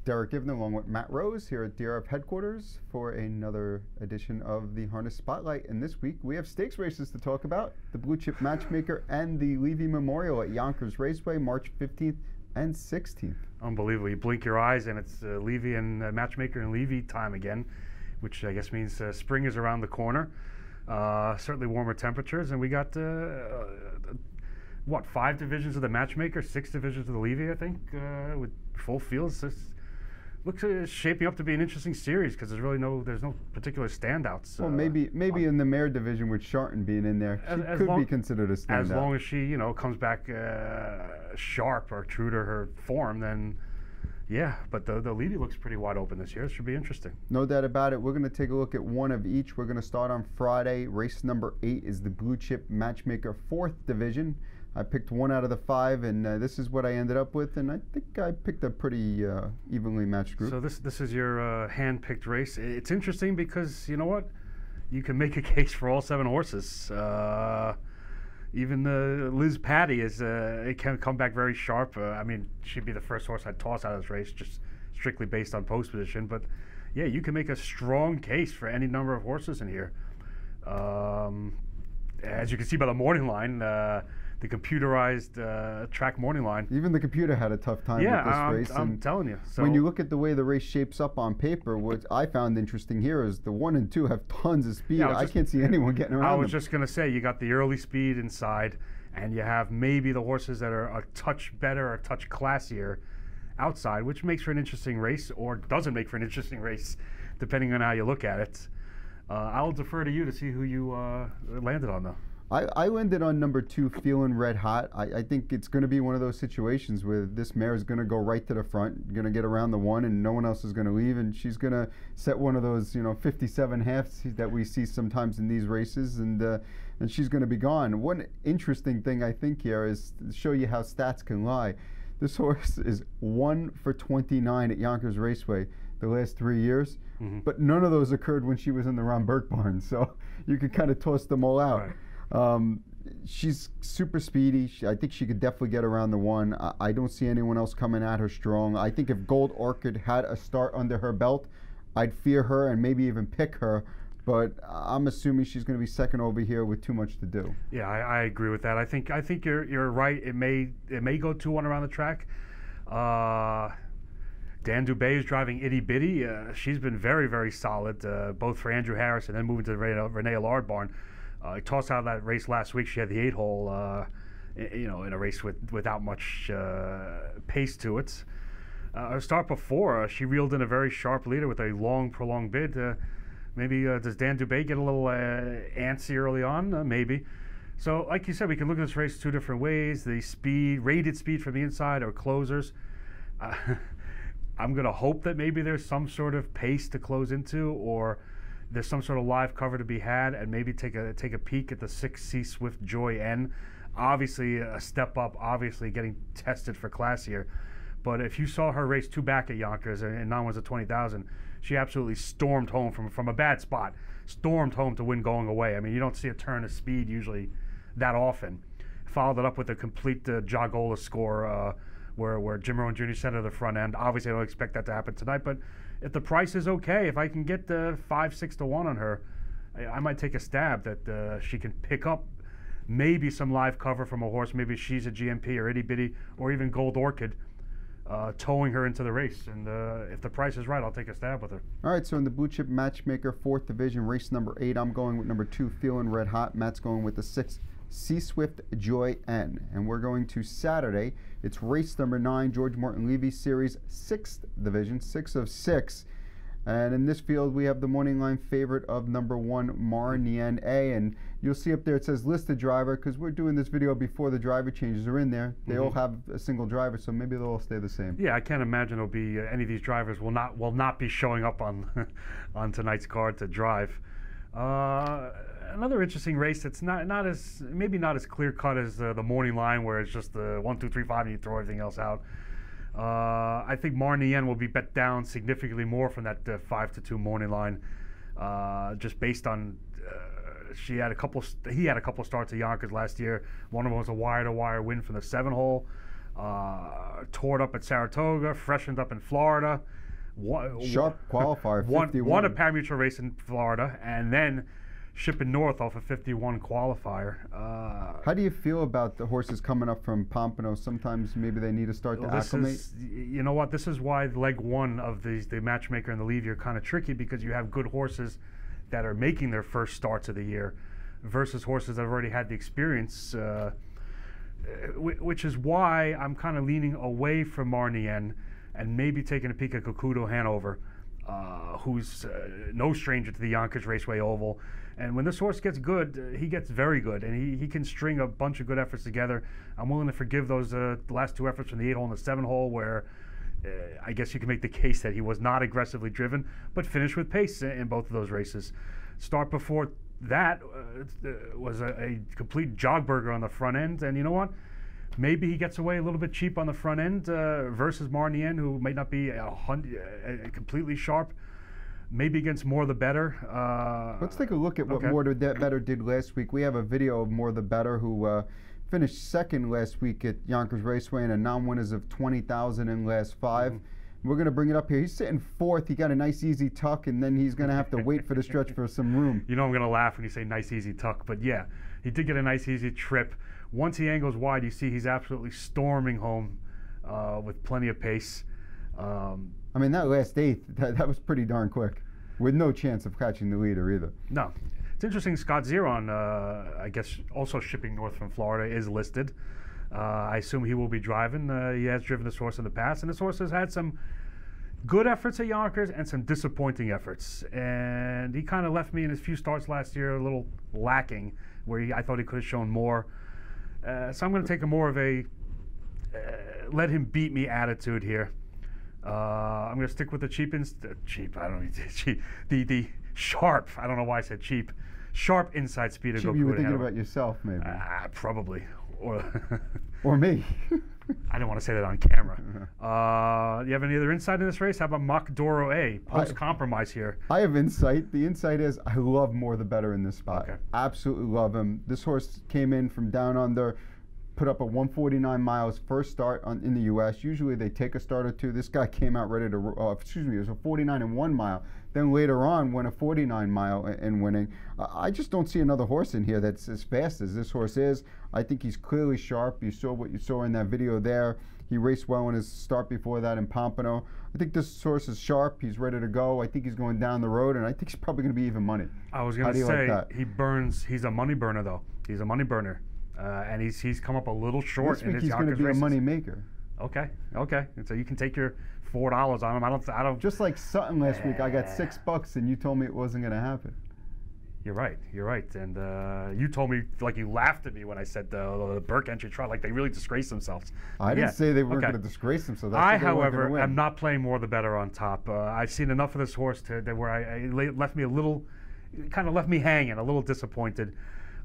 Derick Giwner along with Matt Rose here at DRF headquarters for another edition of the Harness Spotlight. And this week we have stakes races to talk about, the Blue Chip Matchmaker and the Levy Memorial at Yonkers Raceway, March 15th and 16th. Unbelievable. You blink your eyes and it's Levy and Matchmaker and Levy time again, which I guess means spring is around the corner. Certainly warmer temperatures, and we got what, 5 divisions of the Matchmaker, 6 divisions of the Levy, I think, with full fields. This looks shaping up to be an interesting series because there's really no particular standouts. Well, maybe in the mare division with Sharton being in there, she could be considered a standout. As long as she, comes back sharp or true to her form, then yeah. But the Levy looks pretty wide open this year. It should be interesting. No doubt about it. We're going to take a look at one of each. We're going to start on Friday. Race number 8 is the Blue Chip Matchmaker 4th division. I picked 1 out of the 5, and this is what I ended up with, and I think I picked a pretty evenly matched group. So this is your hand-picked race. It's interesting because, you know what? You can make a case for all 7 horses. Even Liz Patty it can come back very sharp. I mean, she'd be the first horse I'd toss out of this race, just strictly based on post position. But yeah, you can make a strong case for any number of horses in here. As you can see by the morning line, the computerized track morning line. Even the computer had a tough time with this race. I'm telling you. So when you look at the way the race shapes up on paper, what I found interesting here is the 1 and 2 have tons of speed. I can't see anyone getting around them. I was just going to say, you got the early speed inside, and you have maybe the horses that are a touch better or a touch classier outside, which makes for an interesting race or doesn't make for an interesting race, depending on how you look at it. I'll defer to you to see who you landed on, though. I landed on number 2, Feeling Red Hot. I think it's going to be one of those situations where this mare is going to go right to the front, going to get around the 1, and no one else is going to leave, and she's going to set one of those 57 halves that we see sometimes in these races, and she's going to be gone. One interesting thing I think here is to show you how stats can lie. This horse is 1 for 29 at Yonkers Raceway the last 3 years, but none of those occurred when she was in the Ron Burke barn, so you could kind of toss them all out. Right. She's super speedy. I think she could definitely get around the 1. I don't see anyone else coming at her strong. I think if Gold Orchid had a start under her belt, I'd fear her and maybe even pick her. But I'm assuming she's going to be second over here with too much to do. Yeah, I agree with that. I think you're right. It may go 2-1 around the track. Dan Dubé is driving Itty Bitty. She's been very, very solid, both for Andrew Harris and then moving to the Renee Allard barn. I tossed out of that race last week. She had the 8-hole, in a race without much pace to it. Her start before, she reeled in a very sharp leader with a long, prolonged bid. Maybe does Dan Dubé get a little antsy early on? Maybe. So, like you said, we can look at this race 2 different ways. The speed, rated speed from the inside, or closers. I'm going to hope that maybe there's some sort of pace to close into, or there's some sort of live cover to be had, and maybe take a peek at the 6 C Swift Joy N. Obviously a step up, obviously getting tested for classier. But if you saw her race 2 back at Yonkers and non-ones at 20,000, she absolutely stormed home from a bad spot, stormed home to win going away. I mean, you don't see a turn of speed usually that often. Followed it up with a complete Jogola score where Jim Rohn Jr. set her the front end. Obviously I don't expect that to happen tonight, but if the price is okay, if I can get 5-6 to 1 on her, I might take a stab that she can pick up maybe some live cover from a horse. Maybe she's a GMP or Itty Bitty or even Gold Orchid, towing her into the race. And if the price is right, I'll take a stab with her. All right, so in the Blue Chip Matchmaker 4th division, race number 8, I'm going with number 2, Feeling Red Hot. Matt's going with the 6, C Swift Joy N. And we're going to Saturday. It's race number 9, George Martin Levy Series 6th division, 6 of 6. And in this field, we have the morning line favorite of number 1, Mar Nien A. And you'll see up there it says listed driver, because we're doing this video before the driver changes are in there. They all have a single driver, so maybe they'll all stay the same. Yeah, I can't imagine there'll be any of these drivers will not be showing up on on tonight's card to drive. Another interesting race that's maybe not as clear cut as the morning line, where it's just the 1, 2, 3, 5, and you throw everything else out. I think Mar Nien will be bet down significantly more from that 5-2 morning line, just based on he had a couple starts at Yonkers last year. One of them was a wire-to-wire win from the 7-hole. toured up at Saratoga, freshened up in Florida. Sharp qualifier, 51. Won a pari-mutuel race in Florida, and then shipping north off a 51 qualifier. How do you feel about the horses coming up from Pompano? Sometimes maybe they need to start to acclimate. You know what? This is why leg one of the matchmaker and the Levy are kind of tricky, because you have good horses that are making their first starts of the year versus horses that have already had the experience, which is why I'm kind of leaning away from Marnien and maybe taking a peek at Gokudo Hanover, who's no stranger to the Yonkers Raceway Oval. And when this horse gets good, he gets very good, and he can string a bunch of good efforts together. I'm willing to forgive those last two efforts from the 8-hole and the 7-hole, where I guess you can make the case that he was not aggressively driven, but finished with pace in both of those races. Start before that was a complete jogburger on the front end, and you know what? Maybe he gets away a little bit cheap on the front end versus Marnien, who may not be completely sharp. Maybe against More the Better. Let's take a look at what More the Better did last week. We have a video of More the Better, who finished second last week at Yonkers Raceway in a non-winners of 20,000 in last 5. We're going to bring it up here. He's sitting fourth. He got a nice easy tuck, and then he's going to have to wait for the stretch for some room. You know I'm going to laugh when you say nice easy tuck, but yeah, he did get a nice easy trip. Once he angles wide, you see he's absolutely storming home with plenty of pace. I mean, that last 8th, that was pretty darn quick, with no chance of catching the leader either. No. It's interesting, Scott Zeron, I guess also shipping north from Florida, is listed. I assume he will be driving. He has driven this horse in the past, and this horse has had some good efforts at Yonkers and some disappointing efforts. And he kind of left me in his few starts last year a little lacking, where I thought he could have shown more. So I'm going to take a more of a let him beat me attitude here. I'm going to stick with the the sharp, I don't know why I said cheap, sharp inside speed of Gokudo. You were thinking about yourself, maybe. Probably. Or me. I didn't want to say that on camera. Do you have any other insight in this race? How about Mach Doro A, post-compromise here? I have insight. The insight is I love More the Better in this spot. Okay. Absolutely love him. This horse came in from down under, put up a 149 miles first start in the U.S. Usually they take a start or two. This guy came out ready to, it was a 49 and 1 mile. Then later on went a 49 mile in winning. I just don't see another horse in here that's as fast as this horse is. I think he's clearly sharp. You saw what you saw in that video there. He raced well in his start before that in Pompano. I think this horse is sharp. He's ready to go. I think he's going down the road, and I think he's probably going to be even money. I was going to say, he burns. He's a money burner, though. He's a money burner. And he's come up a little short in his Yonkers races. This week he's going to be a money maker. Okay. And so you can take your $4 on him. I don't. Just like Sutton last week, I got $6, and you told me it wasn't going to happen. You're right. And you told me, like, you laughed at me when I said the Burke entry trial, like they really disgraced themselves. I didn't say they weren't going to disgrace themselves. I, however, am not playing More the Better on top. I've seen enough of this horse where it left me kind of left me hanging, a little disappointed.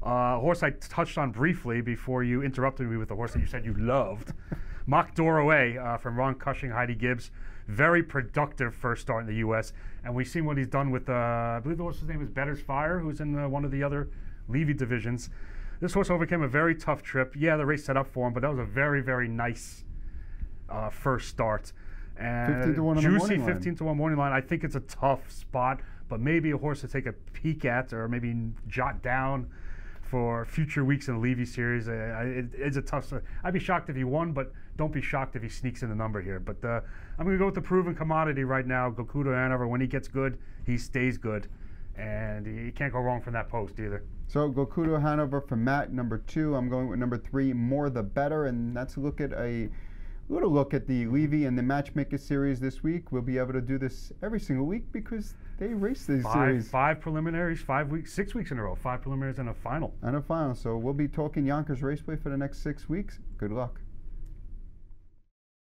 Horse I touched on briefly before you interrupted me with the horse that you said you loved. Mach Doro A from Ron Cushing, Heidi Gibbs. Very productive first start in the U.S. And we've seen what he's done with, I believe the horse's name is Better's Fire, who's in one of the other Levy divisions. This horse overcame a very tough trip. Yeah, the race set up for him, but that was a very, very nice first start. And 15-1 juicy 15-1 morning line. I think it's a tough spot, but maybe a horse to take a peek at or maybe jot down for future weeks in the Levy series. It's a tough. I'd be shocked if he won, but don't be shocked if he sneaks in the number here. But I'm going to go with the proven commodity right now. Gokudo Hanover, when he gets good, he stays good. And you can't go wrong from that post either. So Gokudo Hanover for Matt, number 2. I'm going with number 3, More the Better. And that's a little look at the Levy and the Matchmaker series this week. We'll be able to do this every single week because they race these series. 5 preliminaries, 6 weeks in a row. 5 preliminaries and a final. So we'll be talking Yonkers Raceway for the next 6 weeks. Good luck.